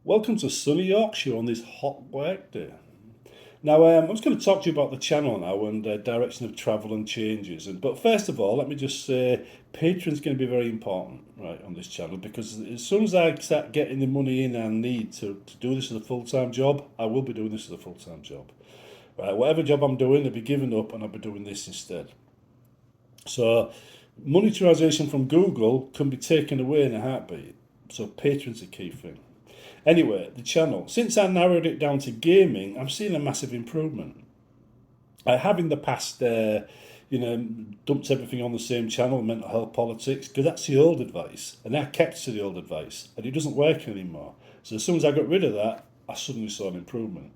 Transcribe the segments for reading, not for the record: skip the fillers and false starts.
Welcome to sunny Yorkshire on this hot work day. Now, I'm just going to talk to you about the channel now and direction of travel and changes. But first of all, let me just say, Patreon's going to be very important, right, on this channel, because as soon as I start getting the money in I need to do this as a full-time job, I will be doing this as a full-time job. Right, whatever job I'm doing, I'll be giving up and I'll be doing this instead. So, monetarisation from Google can be taken away in a heartbeat. So, Patreon's a key thing. Anyway, the channel. Since I narrowed it down to gaming, I'm seeing a massive improvement. I have in the past, dumped everything on the same channel, mental health, politics, because that's the old advice. And I kept to the old advice, and it doesn't work anymore. So as soon as I got rid of that, I suddenly saw an improvement.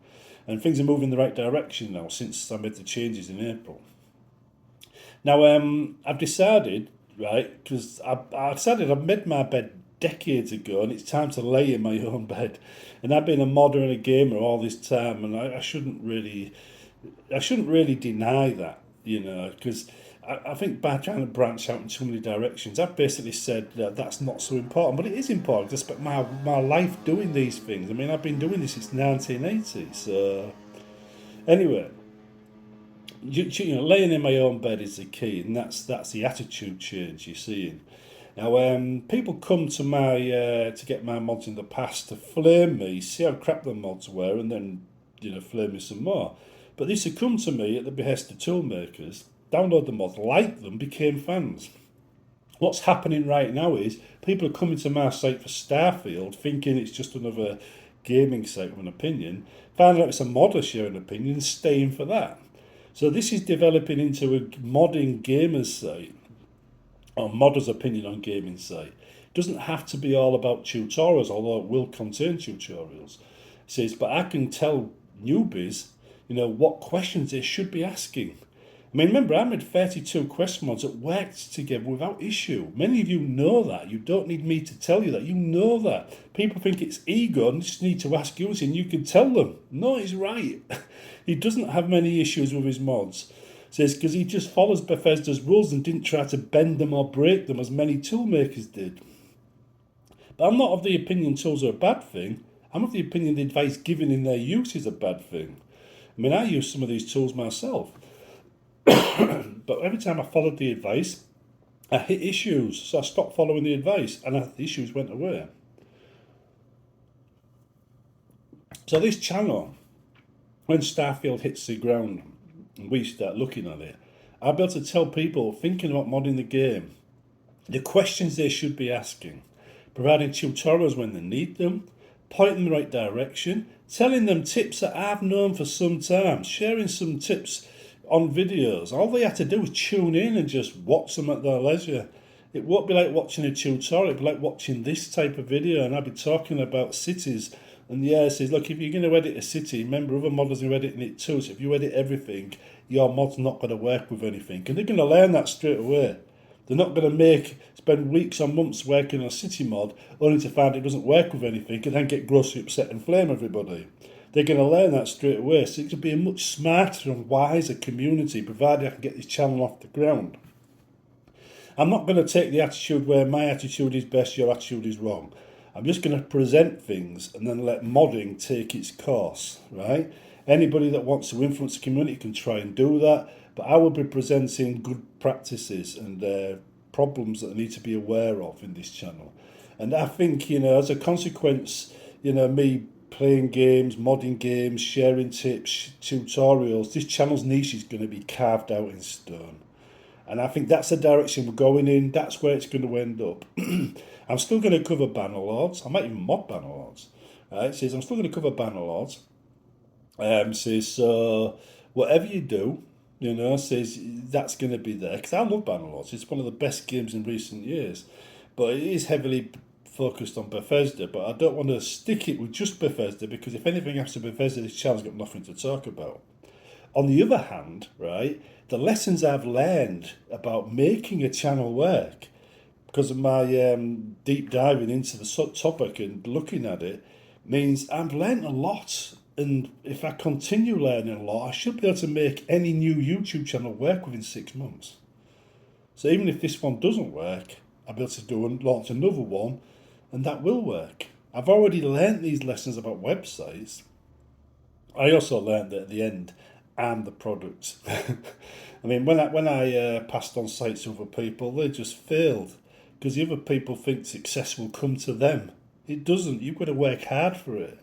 And things are moving in the right direction now since I made the changes in April. Now, I've decided, right, because I've decided I've made my bed decades ago and it's time to lay in my own bed. And I've been a modder and a gamer all this time, and I shouldn't really deny that, because I think by trying to branch out in too many directions, I've basically said that that's not so important, but it is important. I spent my life doing these things. I mean, I've been doing this since 1980, so anyway. Laying in my own bed is the key, and that's the attitude change you're seeing. Now, people come to my to get my mods in the past to flame me, see how crap the mods were, and then flame me some more. But these have come to me at the behest of tool makers, download the mods, like them, became fans. What's happening right now is people are coming to my site for Starfield, thinking it's just another gaming site of an opinion, finding out it's a modder sharing opinion, and staying for that. So this is developing into a modding gamers site, or modder's opinion on gaming site. It doesn't have to be all about tutorials, although it will contain tutorials. It says, but I can tell newbies, what questions they should be asking. I mean, remember, I made 32 quest mods that worked together without issue. Many of you know that. You don't need me to tell you that. You know that. People think it's ego and just need to ask you, and you can tell them. No, he's right. He doesn't have many issues with his mods. Says because he just follows Bethesda's rules and didn't try to bend them or break them as many tool makers did. But I'm not of the opinion tools are a bad thing. I'm of the opinion the advice given in their use is a bad thing. I mean, I use some of these tools myself. But every time I followed the advice, I hit issues. So I stopped following the advice and the issues went away. So this channel, when Starfield hits the ground and we start looking at it, I'll be able to tell people thinking about modding the game the questions they should be asking, providing tutorials when they need them, pointing them in the right direction, telling them tips that I've known for some time, sharing some tips on videos. All they have to do is tune in and just watch them at their leisure. It won't be like watching a tutorial, it'll be like watching this type of video, and I'll be talking about cities. And yeah, it says, look, if you're going to edit a city, remember other modders are editing it too, so if you edit everything, your mod's not going to work with anything. And they're going to learn that straight away. They're not going to spend weeks or months working on a city mod, only to find it doesn't work with anything, and then get grossly upset and flame everybody. They're going to learn that straight away, so it could be a much smarter and wiser community, provided I can get this channel off the ground. I'm not going to take the attitude where my attitude is best, your attitude is wrong. I'm just going to present things and then let modding take its course, right? Anybody that wants to influence the community can try and do that, but I will be presenting good practices and problems that I need to be aware of in this channel. And I think, as a consequence, me playing games, modding games, sharing tips, tutorials, this channel's niche is going to be carved out in stone. And I think that's the direction we're going in. That's where it's going to end up. I'm still going to cover Bannerlords. I might even mod Bannerlords. Right? It says I'm still going to cover Bannerlords. Says so whatever you do, says that's going to be there. Because I love Bannerlords. It's one of the best games in recent years. But it is heavily focused on Bethesda. But I don't want to stick it with just Bethesda, because if anything happens to Bethesda, this channel's got nothing to talk about. On the other hand, right, the lessons I've learned about making a channel work, because of my deep diving into the topic and looking at it, means I've learned a lot. And if I continue learning a lot, I should be able to make any new YouTube channel work within 6 months. So even if this one doesn't work, I'll be able to launch another one, and that will work. I've already learnt these lessons about websites. I also learnt that at the end, I'm the product. I mean, when I passed on sites to other people, they just failed because the other people think success will come to them. It doesn't. You've got to work hard for it,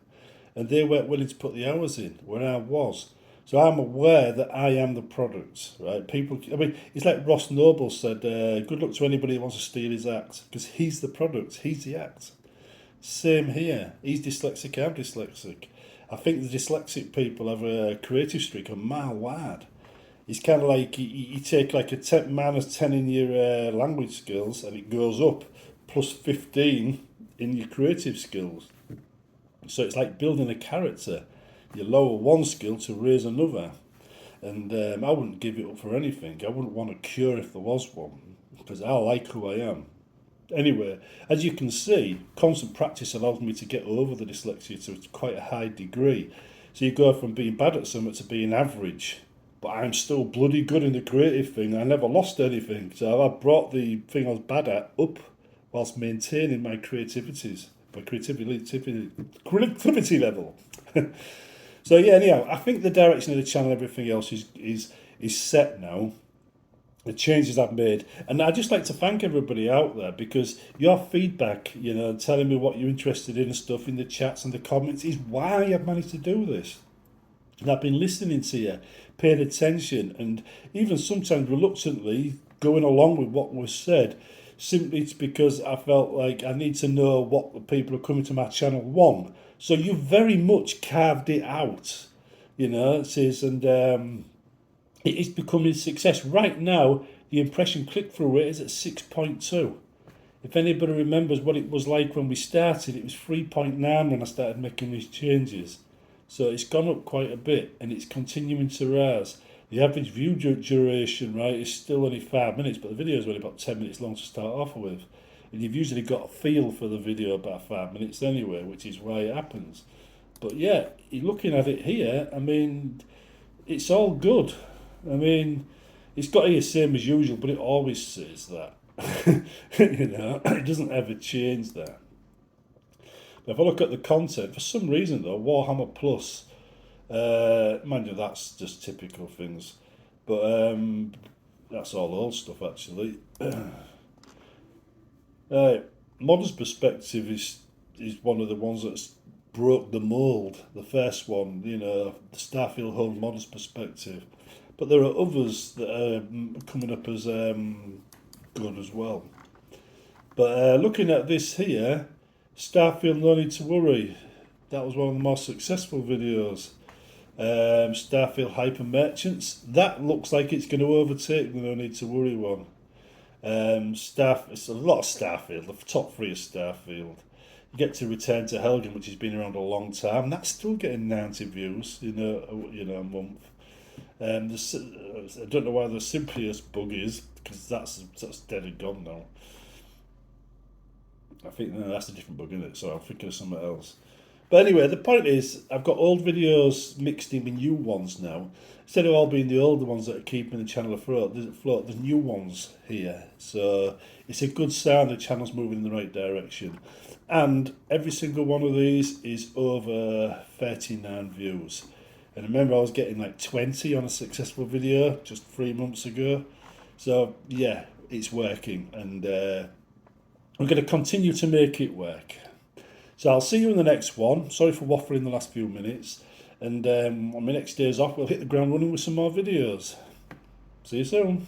and they weren't willing to put the hours in where I was. So I'm aware that I am the product, right? People, I mean, it's like Ross Noble said, good luck to anybody who wants to steal his act, because he's the product, he's the act. Same here. He's dyslexic, I'm dyslexic. I think the dyslexic people have a creative streak a mile wide. It's kind of like you take like a 10, minus 10 in your language skills and it goes up plus 15 in your creative skills. So it's like building a character. You lower one skill to raise another. And I wouldn't give it up for anything. I wouldn't want a cure if there was one, because I like who I am. Anyway, as you can see, constant practice allows me to get over the dyslexia to quite a high degree. So you go from being bad at something to being average. But I'm still bloody good in the creative thing. I never lost anything. So I brought the thing I was bad at up whilst maintaining my creativity level. So yeah, anyhow, I think the direction of the channel, everything else is set now. The changes I've made, and I'd just like to thank everybody out there, because your feedback, you know, telling me what you're interested in and stuff in the chats and the comments is why I've managed to do this. And I've been listening to you, paying attention, and even sometimes reluctantly going along with what was said, simply because I felt like I need to know what the people who are coming to my channel want. So you very much carved it out, you know, it says, and it is becoming a success. Right now, the impression click-through rate is at 6.2. If anybody remembers what it was like when we started, it was 3.9 when I started making these changes. So it's gone up quite a bit, and it's continuing to rise. The average view duration, right, is still only 5 minutes, but the video is only about 10 minutes long to start off with. And you've usually got a feel for the video about 5 minutes anyway, which is why it happens. But yeah, looking at it here, I mean, it's all good. I mean, it's got here same as usual, but it always says that. You know, it doesn't ever change that. But if I look at the content, for some reason though, Warhammer Plus, mind you, that's just typical things. But that's all old stuff actually. Modern Perspective is one of the ones that's broke the mould. The first one, you know, the Starfield Home Modern Perspective. But there are others that are coming up as good as well. But looking at this here, Starfield No Need to Worry, that was one of the most successful videos. Starfield Hyper Merchants, that looks like it's going to overtake the No Need to Worry one. It's a lot of Starfield, the top 3 of Starfield. You get to Return to Helgen, which has been around a long time. That's still getting 90 views in a month. I don't know why the Symbios bug is, because that's dead and gone now. I think that's a different bug, isn't it? So I'm thinking of something else. But anyway, the point is, I've got old videos mixed in with new ones now. Instead of all being the older ones that are keeping the channel afloat, there's new ones here. So it's a good sign the channel's moving in the right direction. And every single one of these is over 39 views. And remember, I was getting like 20 on a successful video just 3 months ago. So yeah, it's working, and we're going to continue to make it work. So I'll see you in the next one. Sorry for waffling the last few minutes. And on my next days off, we'll hit the ground running with some more videos. See you soon.